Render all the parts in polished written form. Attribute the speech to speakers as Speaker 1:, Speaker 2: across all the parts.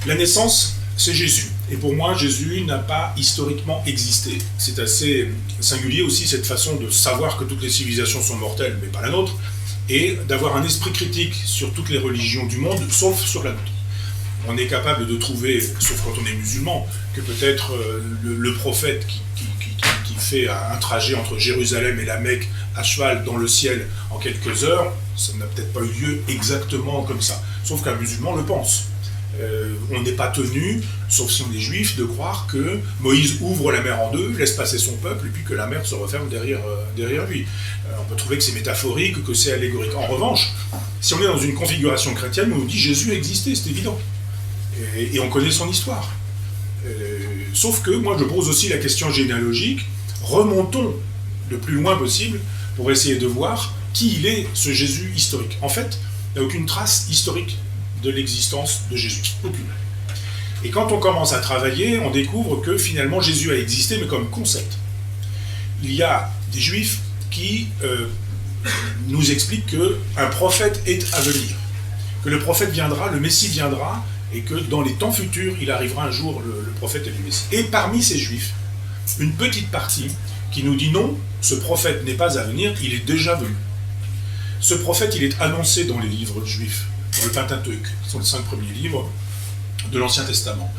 Speaker 1: La naissance, c'est Jésus. Et pour moi, Jésus n'a pas historiquement existé. C'est assez singulier aussi cette façon de savoir que toutes les civilisations sont mortelles, mais pas la nôtre, et d'avoir un esprit critique sur toutes les religions du monde, sauf sur la nôtre. On est capable de trouver, sauf quand on est musulman, que peut-être le prophète qui fait un trajet entre Jérusalem et la Mecque à cheval dans le ciel en quelques heures, ça n'a peut-être pas eu lieu exactement comme ça. Sauf qu'un musulman le pense. On n'est pas tenu, sauf si on est juif, de croire que Moïse ouvre la mer en deux, laisse passer son peuple, et puis que la mer se referme derrière lui. On peut trouver que c'est métaphorique, que c'est allégorique. En revanche, si on est dans une configuration chrétienne, on nous dit Jésus existait, c'est évident. Et on connaît son histoire. Sauf que moi je pose aussi la question généalogique, remontons le plus loin possible pour essayer de voir qui il est, ce Jésus historique. En fait, il n'y a aucune trace historique de l'existence de Jésus. Aucune. Et quand on commence à travailler, on découvre que finalement Jésus a existé, mais comme concept. Il y a des juifs qui nous expliquent qu'un prophète est à venir, que le prophète viendra, le Messie viendra, et que dans les temps futurs, il arrivera un jour le prophète et le Messie. Et parmi ces juifs, une petite partie qui nous dit non, ce prophète n'est pas à venir, il est déjà venu. Ce prophète, il est annoncé dans les livres juifs, dans le Pentateuque, qui sont les 5 premiers livres de l'Ancien Testament.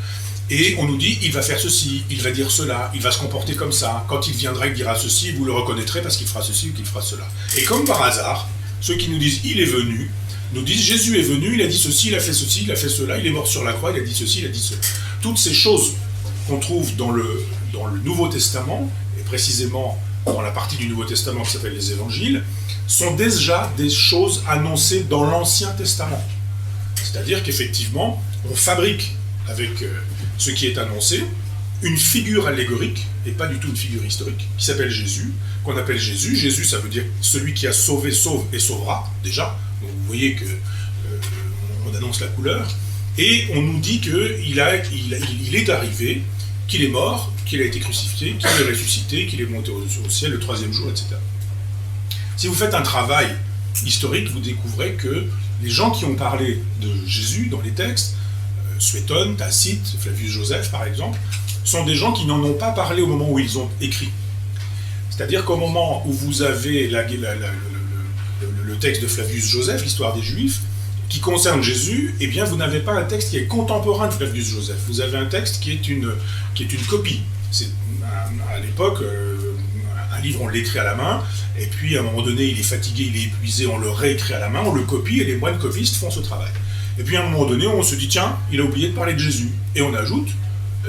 Speaker 1: Et on nous dit, il va faire ceci, il va dire cela, il va se comporter comme ça. Quand il viendra, il dira ceci, vous le reconnaîtrez parce qu'il fera ceci ou qu'il fera cela. Et comme par hasard, ceux qui nous disent, il est venu, nous disent, Jésus est venu, il a dit ceci, il a fait ceci, il a fait cela, il est mort sur la croix, il a dit ceci, il a dit cela. Toutes ces choses qu'on trouve dans le Nouveau Testament, et précisément dans la partie du Nouveau Testament qui s'appelle les Évangiles, sont déjà des choses annoncées dans l'Ancien Testament. C'est-à-dire qu'effectivement, on fabrique avec ce qui est annoncé une figure allégorique, et pas du tout une figure historique, qui s'appelle Jésus, qu'on appelle Jésus. Jésus, ça veut dire celui qui a sauvé, sauve et sauvera, déjà. Donc vous voyez qu'on annonce la couleur. Et on nous dit qu'il est arrivé, qu'il est mort, qu'il a été crucifié, qu'il est ressuscité, qu'il est monté au ciel le 3e jour, etc. Si vous faites un travail historique, vous découvrez que les gens qui ont parlé de Jésus dans les textes, Suétone, Tacite, Flavius Joseph par exemple, sont des gens qui n'en ont pas parlé au moment où ils ont écrit. C'est-à-dire qu'au moment où vous avez le texte de Flavius Joseph, l'histoire des Juifs, qui concerne Jésus, eh bien vous n'avez pas un texte qui est contemporain de Flavius Joseph. Vous avez un texte qui est une copie. C'est à l'époque, un livre on l'écrit à la main, et puis à un moment donné il est fatigué, il est épuisé, on le réécrit à la main, on le copie, et les moines copistes font ce travail. Et puis à un moment donné, on se dit, tiens, il a oublié de parler de Jésus. Et on ajoute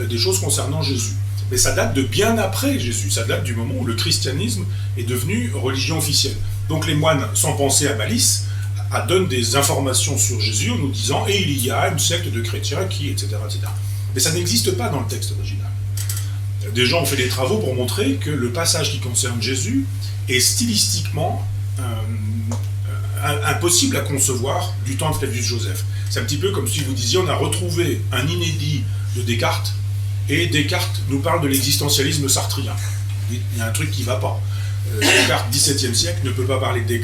Speaker 1: des choses concernant Jésus. Mais ça date de bien après Jésus, ça date du moment où le christianisme est devenu religion officielle. Donc les moines, sans penser à malice, donnent des informations sur Jésus en nous disant « et il y a une secte de chrétiens qui... » etc. etc. Mais ça n'existe pas dans le texte original. Des gens ont fait des travaux pour montrer que le passage qui concerne Jésus est stylistiquement impossible à concevoir du temps de Flavius Joseph. C'est un petit peu comme si vous disiez on a retrouvé un inédit de Descartes et Descartes nous parle de l'existentialisme sartrien. Il y a un truc qui ne va pas. Descartes, XVIIe siècle, ne peut pas parler de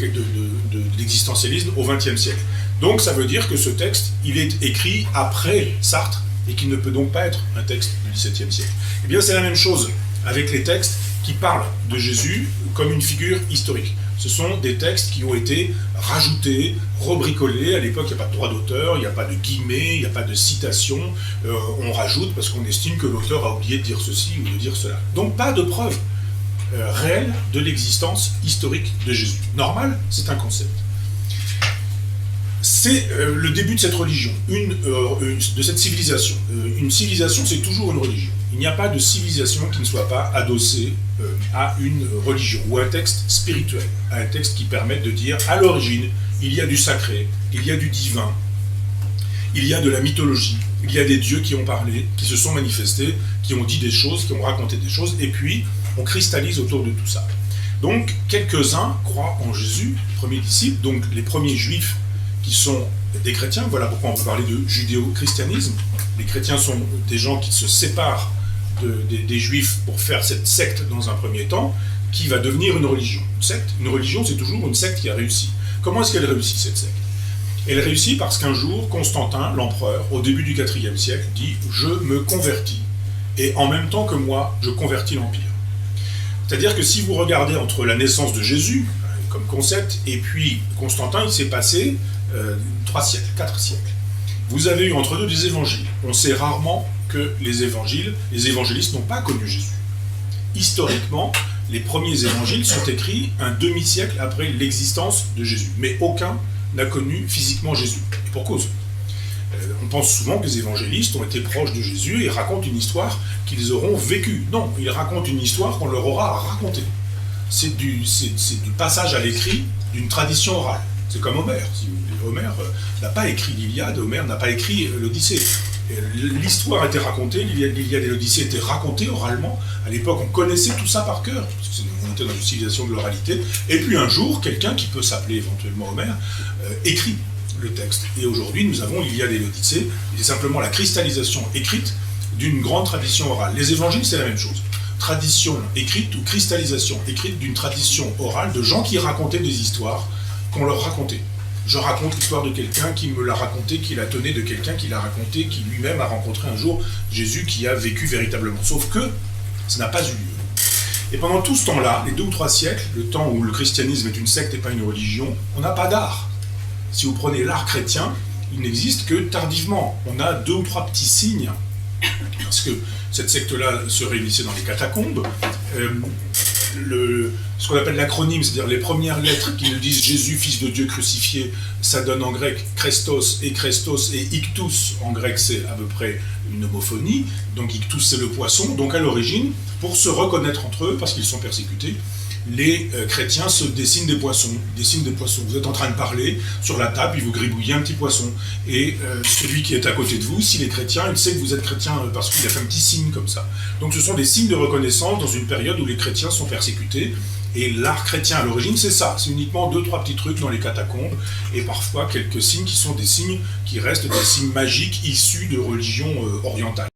Speaker 1: l'existentialisme au XXe siècle. Donc ça veut dire que ce texte, il est écrit après Sartre et qu'il ne peut donc pas être un texte du XVIIe siècle. Eh bien c'est la même chose avec les textes qui parlent de Jésus comme une figure historique. Ce sont des textes qui ont été rajoutés, rebricolés. À l'époque, il n'y a pas de droit d'auteur, il n'y a pas de guillemets, il n'y a pas de citation. On rajoute parce qu'on estime que l'auteur a oublié de dire ceci ou de dire cela. Donc pas de preuve réelle de l'existence historique de Jésus. Normal, c'est un concept. C'est le début de cette religion, de cette civilisation. Une civilisation, c'est toujours une religion. Il n'y a pas de civilisation qui ne soit pas adossée à une religion ou à un texte spirituel, à un texte qui permette de dire à l'origine, il y a du sacré, il y a du divin, il y a de la mythologie, il y a des dieux qui ont parlé, qui se sont manifestés, qui ont dit des choses, qui ont raconté des choses, et puis on cristallise autour de tout ça. Donc quelques-uns croient en Jésus, les premiers disciples, donc les premiers juifs qui sont des chrétiens, voilà pourquoi on peut parler de judéo-christianisme. Les chrétiens sont des gens qui se séparent des juifs pour faire cette secte dans un premier temps, qui va devenir une religion. Une secte, une religion, c'est toujours une secte qui a réussi. Comment est-ce qu'elle réussit, cette secte ? Elle réussit parce qu'un jour, Constantin, l'empereur, au début du IVe siècle, dit « Je me convertis, et en même temps que moi, je convertis l'Empire ». C'est-à-dire que si vous regardez entre la naissance de Jésus, comme concept, et puis Constantin, il s'est passé 3 siècles, 4 siècles. Vous avez eu entre deux des évangiles. On sait rarement que les évangélistes n'ont pas connu Jésus. Historiquement, les premiers évangiles sont écrits un demi-siècle après l'existence de Jésus. Mais aucun n'a connu physiquement Jésus. Et pour cause. On pense souvent que les évangélistes ont été proches de Jésus et racontent une histoire qu'ils auront vécue. Non, ils racontent une histoire qu'on leur aura à raconter. C'est du passage à l'écrit d'une tradition orale. C'est comme Homère. Homère n'a pas écrit l'Iliade, Homère n'a pas écrit l'Odyssée. L'histoire était racontée, l'Iliade et l'Odyssée étaient racontées oralement. À l'époque, on connaissait tout ça par cœur, parce qu'on était dans une civilisation de l'oralité. Et puis un jour, quelqu'un qui peut s'appeler éventuellement Homère écrit le texte. Et aujourd'hui, nous avons l'Iliade et l'Odyssée. C'est simplement la cristallisation écrite d'une grande tradition orale. Les évangiles, c'est la même chose. Tradition écrite ou cristallisation écrite d'une tradition orale de gens qui racontaient des histoires qu'on leur racontait. Je raconte l'histoire de quelqu'un qui me l'a raconté, qui la tenait de quelqu'un qui l'a raconté, qui lui-même a rencontré un jour Jésus qui a vécu véritablement. Sauf que ça n'a pas eu lieu. Et pendant tout ce temps-là, les 2 ou 3 siècles, le temps où le christianisme est une secte et pas une religion, on n'a pas d'art. Si vous prenez l'art chrétien, il n'existe que tardivement. On a 2 ou 3 petits signes, parce que cette secte-là se réunissait dans les catacombes. Ce qu'on appelle l'acronyme, c'est-à-dire les premières lettres qui nous disent Jésus, fils de Dieu crucifié, ça donne en grec Christos et Ictus, en grec c'est à peu près une homophonie, donc Ictus c'est le poisson, donc à l'origine, pour se reconnaître entre eux, parce qu'ils sont persécutés, les chrétiens se dessinent des poissons, Vous êtes en train de parler sur la table, il vous gribouille un petit poisson. Et celui qui est à côté de vous, s'il est chrétien, il sait que vous êtes chrétien parce qu'il a fait un petit signe comme ça. Donc ce sont des signes de reconnaissance dans une période où les chrétiens sont persécutés. Et l'art chrétien à l'origine, c'est ça. C'est uniquement 2-3 petits trucs dans les catacombes et parfois quelques signes qui sont des signes qui restent des signes magiques issus de religions orientales.